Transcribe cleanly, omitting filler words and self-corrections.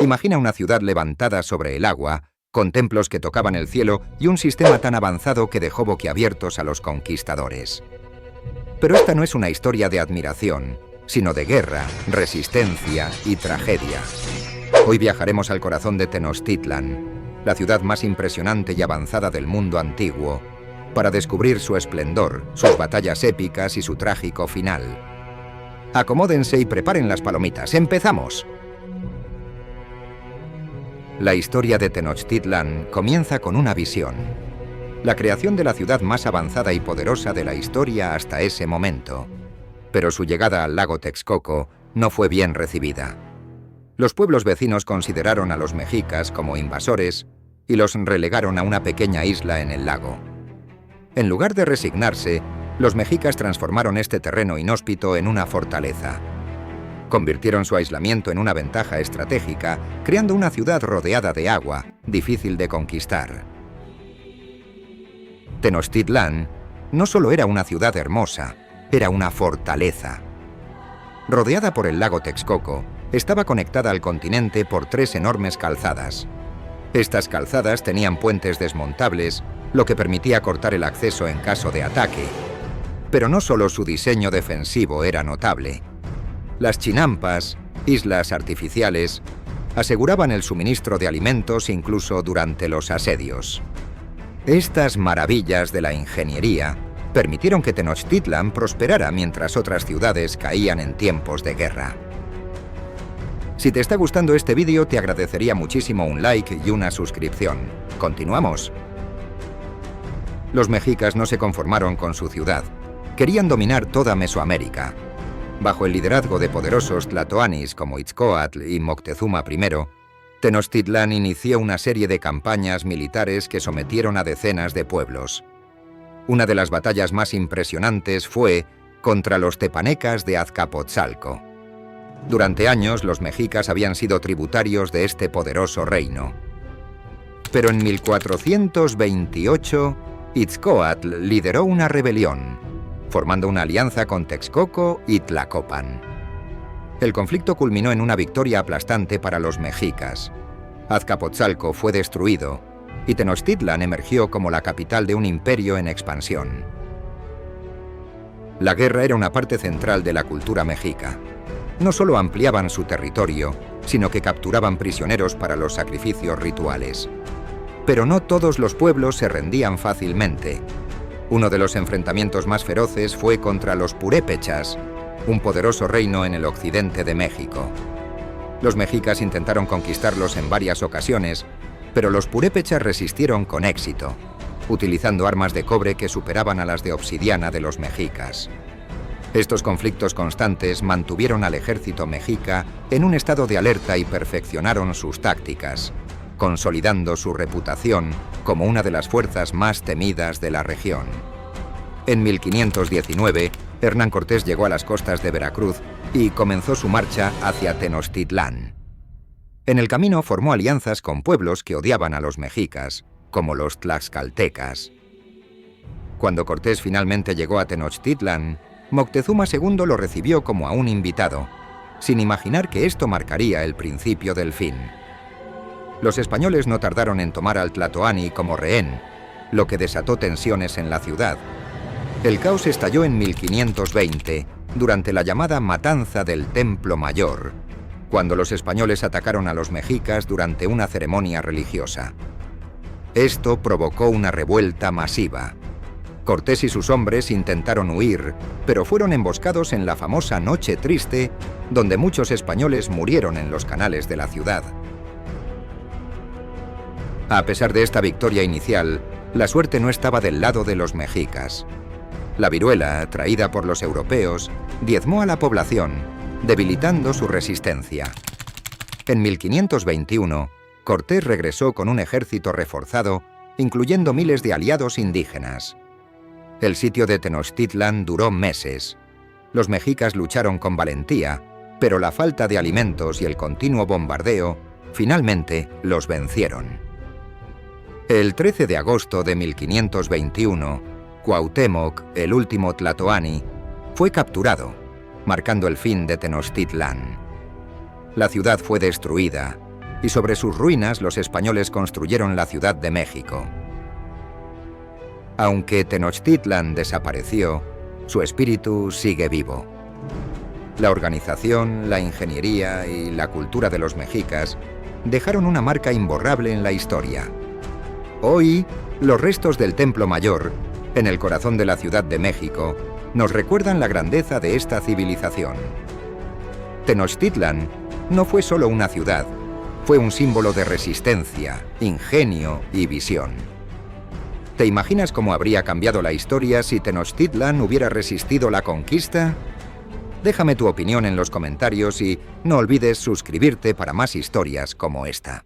Imagina una ciudad levantada sobre el agua, con templos que tocaban el cielo y un sistema tan avanzado que dejó boquiabiertos a los conquistadores. Pero esta no es una historia de admiración, sino de guerra, resistencia y tragedia. Hoy viajaremos al corazón de Tenochtitlan, la ciudad más impresionante y avanzada del mundo antiguo, para descubrir su esplendor, sus batallas épicas y su trágico final. Acomódense y preparen las palomitas. ¡Empezamos! La historia de Tenochtitlan comienza con una visión. La creación de la ciudad más avanzada y poderosa de la historia hasta ese momento. Pero su llegada al lago Texcoco no fue bien recibida. Los pueblos vecinos consideraron a los mexicas como invasores y los relegaron a una pequeña isla en el lago. En lugar de resignarse, los mexicas transformaron este terreno inhóspito en una fortaleza. Convirtieron su aislamiento en una ventaja estratégica, creando una ciudad rodeada de agua, difícil de conquistar. Tenochtitlan no solo era una ciudad hermosa, era una fortaleza. Rodeada por el lago Texcoco, estaba conectada al continente por 3 enormes calzadas. Estas calzadas tenían puentes desmontables, lo que permitía cortar el acceso en caso de ataque. Pero no solo su diseño defensivo era notable. Las chinampas, islas artificiales, aseguraban el suministro de alimentos incluso durante los asedios. Estas maravillas de la ingeniería permitieron que Tenochtitlan prosperara mientras otras ciudades caían en tiempos de guerra. Si te está gustando este vídeo, te agradecería muchísimo un like y una suscripción. ¡Continuamos! Los mexicas no se conformaron con su ciudad. Querían dominar toda Mesoamérica. Bajo el liderazgo de poderosos tlatoanis como Itzcoatl y Moctezuma I, Tenochtitlan inició una serie de campañas militares que sometieron a decenas de pueblos. Una de las batallas más impresionantes fue contra los tepanecas de Azcapotzalco. Durante años, los mexicas habían sido tributarios de este poderoso reino. Pero en 1428, Itzcoatl lideró una rebelión, formando una alianza con Texcoco y Tlacopan. El conflicto culminó en una victoria aplastante para los mexicas. Azcapotzalco fue destruido y Tenochtitlan emergió como la capital de un imperio en expansión. La guerra era una parte central de la cultura mexica. No solo ampliaban su territorio, sino que capturaban prisioneros para los sacrificios rituales. Pero no todos los pueblos se rendían fácilmente. Uno de los enfrentamientos más feroces fue contra los purépechas, un poderoso reino en el occidente de México. Los mexicas intentaron conquistarlos en varias ocasiones, pero los purépechas resistieron con éxito, utilizando armas de cobre que superaban a las de obsidiana de los mexicas. Estos conflictos constantes mantuvieron al ejército mexica en un estado de alerta y perfeccionaron sus tácticas, consolidando su reputación como una de las fuerzas más temidas de la región. En 1519, Hernán Cortés llegó a las costas de Veracruz y comenzó su marcha hacia Tenochtitlan. En el camino formó alianzas con pueblos que odiaban a los mexicas, como los tlaxcaltecas. Cuando Cortés finalmente llegó a Tenochtitlan, Moctezuma II lo recibió como a un invitado, sin imaginar que esto marcaría el principio del fin. Los españoles no tardaron en tomar al tlatoani como rehén, lo que desató tensiones en la ciudad. El caos estalló en 1520, durante la llamada Matanza del Templo Mayor, cuando los españoles atacaron a los mexicas durante una ceremonia religiosa. Esto provocó una revuelta masiva. Cortés y sus hombres intentaron huir, pero fueron emboscados en la famosa Noche Triste, donde muchos españoles murieron en los canales de la ciudad. A pesar de esta victoria inicial, la suerte no estaba del lado de los mexicas. La viruela, traída por los europeos, diezmó a la población, debilitando su resistencia. En 1521, Cortés regresó con un ejército reforzado, incluyendo miles de aliados indígenas. El sitio de Tenochtitlan duró meses. Los mexicas lucharon con valentía, pero la falta de alimentos y el continuo bombardeo finalmente los vencieron. El 13 de agosto de 1521, Cuauhtémoc, el último tlatoani, fue capturado, marcando el fin de Tenochtitlan. La ciudad fue destruida y sobre sus ruinas los españoles construyeron la Ciudad de México. Aunque Tenochtitlan desapareció, su espíritu sigue vivo. La organización, la ingeniería y la cultura de los mexicas dejaron una marca imborrable en la historia. Hoy, los restos del Templo Mayor, en el corazón de la Ciudad de México, nos recuerdan la grandeza de esta civilización. Tenochtitlan no fue solo una ciudad, fue un símbolo de resistencia, ingenio y visión. ¿Te imaginas cómo habría cambiado la historia si Tenochtitlan hubiera resistido la conquista? Déjame tu opinión en los comentarios y no olvides suscribirte para más historias como esta.